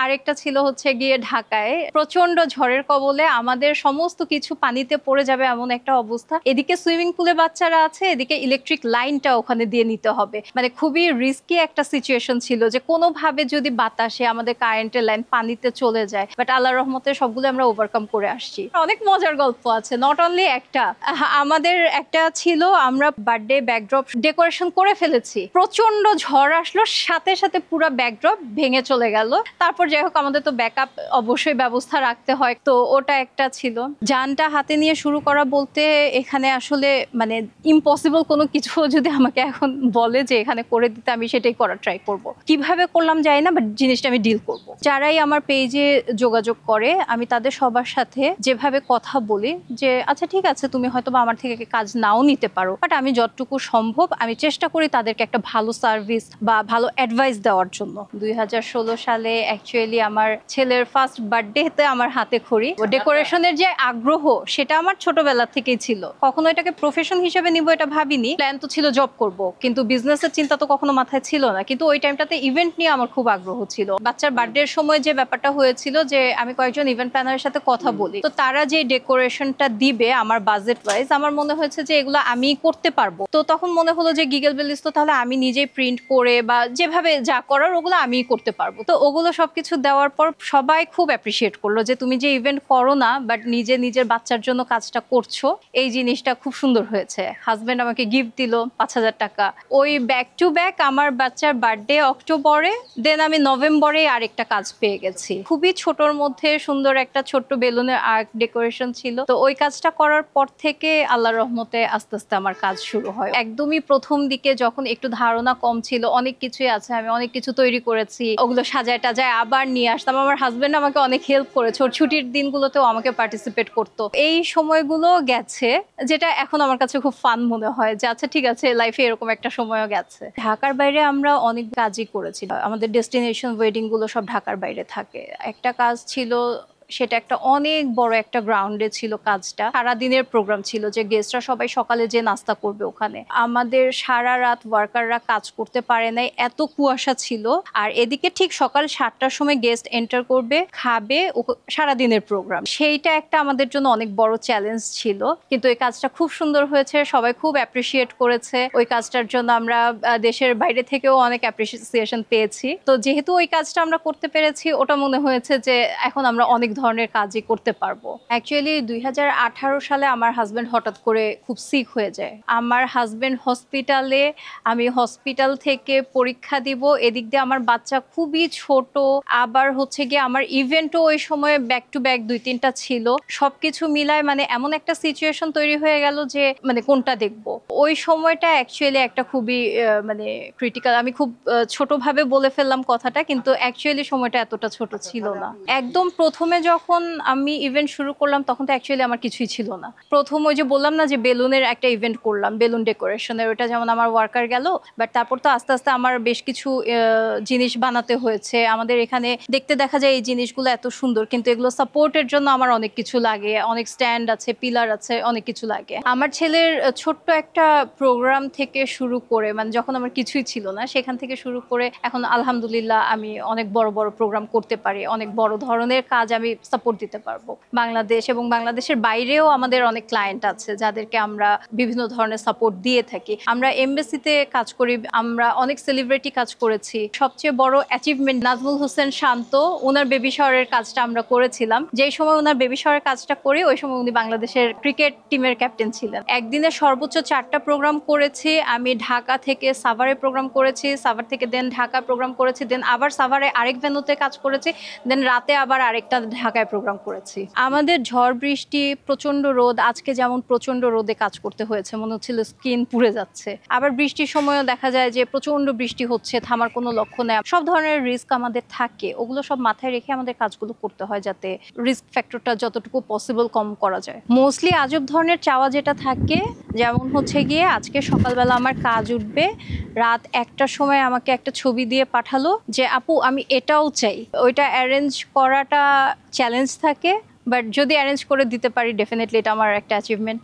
আরেকটা ছিল হচ্ছে গিয়ে ঢাকায় প্রচন্ড ঝড়ের কবলে আমাদের সমস্ত কিছু পানিতে পড়ে যাবে এমন একটা অবস্থা। এদিকে সুইমিং পুলে বাচ্চারা আছে, এদিকে ইলেকট্রিক লাইনটা ওখানে দিয়ে নিতে হবে। মানে খুবই রিস্কি একটা সিচুয়েশন ছিল যে কোনোভাবে যদি বাতাসে আমাদের কারেন্টের লাইন পানিতে চলে যায়, বাট আল্লাহর রহমতে সবগুলো আমরা ওভারকাম করে আসছি। অনেক মজার গল্প আছে, নট অনলি একটা। আমাদের একটা ছিল, আমরা বার্থডে ব্যাকড্রপ ডেকোরেশন করে ফেলেছি, প্রচন্ড ঝড় আসলো, সাথে সাথে পুরো ব্যাকড্রপ ভেঙে চলে গেল। তারপর যাই হোক আমাদের তো ব্যাকআপ অবশ্যই ব্যবস্থা রাখতে হয়, তো ওটা একটা ছিল। যানটা হাতে নিয়ে শুরু করা বলতে এখানে আসলে মানে ইম্পসিবল কোনো কিছু যদি আমাকে এখন বলে যে এখানে করে দিতে, আমি সেটাই করার ট্রাই করব। কিভাবে করলাম জানি না, বাট জিনিসটা আমি ডিল করব। যারাই আমার পেজে যোগাযোগ করে আমি তাদের সবার সাথে যেভাবে কথা বলি যে আচ্ছা ঠিক আছে, তুমি হয়তো বা আমার থেকে কাজ নাও নিতে পারো, বাট আমি যতটুকু সম্ভব আমি চেষ্টা করি তাদেরকে একটা ভালো সার্ভিস বা ভালো অ্যাডভাইস দেওয়ার জন্য। 2016 সালে অ্যাকচুয়ালি আমার ছেলের ফার্স্ট বার্থডেতে আমার হাতে খড়ি। ডেকোরেশনের যে আগ্রহ সেটা আমার ছোটবেলা থেকেই ছিল, কখনো এটাকে প্রফেশন হিসেবে নিব এটা ভাবিনি। প্ল্যান তো ছিল জব করব, কিন্তু বিজনেসের চিন্তা তো কখনো মাথায় ছিল না। কিন্তু ওই টাইমটাতে ইভেন্ট নিয়ে আমার খুব আগ্রহ ছিল। বাচ্চার বার্থডের সময় যে ব্যাপারটা হয়েছিল যে আমি কয়েকজন ইভেন্ট প্ল্যানারের সাথে কথা বলি, তো তারা যে ডেকোরেশনটা দিবে আমার বাজেট ওয়াইজ, আমার মনে হয়েছে যে এগুলো আমি করতে পারবো। তো তখন মনে হলো যে গিগল বেলিজ তো তাহলে আমি নিজেই প্রিন্ট করে বা যেভাবে যা করার ওগুলো আমিই করতে পারবো। তো ওগুলো সবকিছু দেওয়ার পর সবাই খুব অ্যাপ্রিসিয়েট করলো যে তুমি যে ইভেন্ট করো না বাট নিজের বাচ্চার জন্য কাজটা করছো, এই জিনিসটা খুব সুন্দর হয়েছে। হাজবেন্ড আমাকে গিফট দিল 5,000 টাকা। ওই ব্যাক টু ব্যাক আমার বাচ্চার বার্থডে অক্টোবরে, দেন আমি নভেম্বরে আরেকটা কাজ পেয়ে গেছি। খুবই ছোটর মধ্যে সুন্দর একটা ছোট্ট বেলুনের আর্ট ডেকোরেশন ছিল। তো ওই কাজটা করার পর থেকে আল্লাহর রহমতে আস্তে আস্তে আমার কাজ শুরু হয়। একদমই প্রথম দিকে যখন একটু ধারণা কম ছিল, অনেক কিছুই আছে, আমি অনেক কিছু তৈরি করেছি, ওগুলো সাজায় টাজায় আবার নিয়ে আসতাম। আমার হাজবেন্ড আমাকে অনেক হেল্প করেছে, ওর ছুটির দিনগুলোতেও আমাকে পার্টিসিপেট করতো। এই সময়গুলো গেছে যেটা এখন আমার কাছে খুব ফান মনে হয় যে আচ্ছা ঠিক আছে, লাইফে এরকম একটা সময়ও গেছে। ঢাকার বাইরে আমরা অনেক কাজই করেছি, আমাদের ডেস্টিনেশন ওয়েডিং গুলো সব ঢাকার বাইরে থাকে। একটা কাজ ছিল, সেটা একটা অনেক বড় একটা গ্রাউন্ডে ছিল কাজটা, সারাদিনের প্রোগ্রাম ছিল যে গেস্টরা সবাই সকালে যে নাস্তা করবে ওখানে। আমাদের সারা রাত ওয়ার্কাররা কাজ করতে পারে নাই, এত কুয়াশা ছিল। আর এদিকে ঠিক সকাল 7টার সময় গেস্ট এন্টার করবে, খাবে, সারাদিনের প্রোগ্রাম। সেইটা একটা আমাদের জন্য অনেক বড় চ্যালেঞ্জ ছিল, কিন্তু এই কাজটা খুব সুন্দর হয়েছে, সবাই খুব অ্যাপ্রিসিয়েট করেছে। ওই কাজটার জন্য আমরা দেশের বাইরে থেকেও অনেক অ্যাপ্রিসিয়েশন পেয়েছি। তো যেহেতু ওই কাজটা আমরা করতে পেরেছি, ওটা মনে হয়েছে যে এখন আমরা অনেক ধরনের কাজই করতে পারবো। অ্যাকচুয়ালি 2018 সালে আমার হাজবেন্ড হঠাৎ করে খুব সিক হয়ে যায়। আমার হাজবেন্ড হসপিটালে, আমি হসপিটাল থেকে পরীক্ষা দিব, এদিক দিয়ে আমার বাচ্চা খুবই ছোট, আবার হচ্ছে গিয়ে আমার ইভেন্টও ওই সময় ব্যাক টু ব্যাক 2-3টা ছিল। সবকিছু মিলায় মানে এমন একটা সিচুয়েশন তৈরি হয়ে গেল যে মানে কোনটা দেখবো। ওই সময়টা অ্যাকচুয়ালি একটা খুবই মানে ক্রিটিক্যাল। আমি খুব ছোটভাবে বলে ফেললাম কথাটা, কিন্তু অ্যাকচুয়ালি সময়টা এতটা ছোট ছিল না। একদম প্রথমে যখন আমি ইভেন্ট শুরু করলাম তখন তো অ্যাকচুয়ালি আমার কিছুই ছিল না। প্রথম ওই যে বললাম না যে বেলুনের একটা ইভেন্ট করলাম, বেলুন ডেকোরেশনের, ওটা যেমন আমার ওয়ার্কার গেল, বাট তারপর তো আস্তে আস্তে আমার বেশ কিছু জিনিস বানাতে হয়েছে। আমাদের এখানে দেখতে দেখা যায় এই জিনিসগুলো এত সুন্দর, কিন্তু এগুলো সাপোর্টের জন্য আমার অনেক কিছু লাগে, অনেক স্ট্যান্ড আছে, পিলার আছে, অনেক কিছু লাগে। আমার ছেলের ছোট্ট একটা প্রোগ্রাম থেকে শুরু করে, মানে যখন আমার কিছুই ছিল না সেখান থেকে শুরু করে এখন আলহামদুলিল্লাহ আমি অনেক বড় বড় প্রোগ্রাম করতে পারি, অনেক বড় ধরনের কাজ আমি সাপোর্ট দিতে পারবো। বাংলাদেশ এবং বাংলাদেশের বাইরেও আমাদের অনেক ক্লায়েন্ট আছে যাদেরকে আমরা বিভিন্ন ধরনের সাপোর্ট দিয়ে থাকি। আমরা এমবেসিতে কাজ করি, আমরা অনেক সেলিব্রিটি কাজ করেছি। সবচেয়ে বড় অ্যাচিভমেন্ট নাজমুল হোসেন শান্ত, ওনার বেবি শাওয়ারের কাজটা আমরা করেছিলাম। যেই সময় ওনার বেবি শাওয়ারের কাজটা করি ওই সময় উনি বাংলাদেশের ক্রিকেট টিমের ক্যাপ্টেন ছিলেন। একদিনে সর্বোচ্চ 4টা প্রোগ্রাম করেছি। আমি ঢাকা থেকে সাভারে প্রোগ্রাম করেছি, সাভার থেকে দেন ঢাকা প্রোগ্রাম করেছি, দেন আবার সাভারে আরেক ভেন্যুতে কাজ করেছি, দেন রাতে আবার আরেকটা ঢাকায় প্রোগ্রাম করেছি। আমাদের ঝড় বৃষ্টি, প্রচন্ড রোদ, আজকে যেমন প্রচন্ড রোদে কাজ করতে হয়েছে, মনে হচ্ছিল স্কিন পুড়ে যাচ্ছে। আবার বৃষ্টির সময়ও দেখা যায় যে প্রচন্ড বৃষ্টি হচ্ছে, থামার কোনো লক্ষ্য নেই। সব ধরনের রিস্ক আমাদের থাকে, ওগুলো সব মাথায় রেখে আমাদের কাজগুলো করতে হয় যাতে রিস্ক ফ্যাক্টরটা যতটুকু পসিবল কম করা যায়। মোস্টলি আজব ধরনের চাওয়া যেটা থাকে, যেমন হচ্ছে গিয়ে আজকে সকালবেলা আমার কাজ উঠবে, রাত 1টার সময় আমাকে একটা ছবি দিয়ে পাঠালো যে আপু আমি এটাও চাই। ওইটা অ্যারেঞ্জ করাটা চ্যালেঞ্জ থাকে, বাট যদি অ্যারেঞ্জ করে দিতে পারি ডেফিনেটলি এটা আমার একটা অ্যাচিভমেন্ট।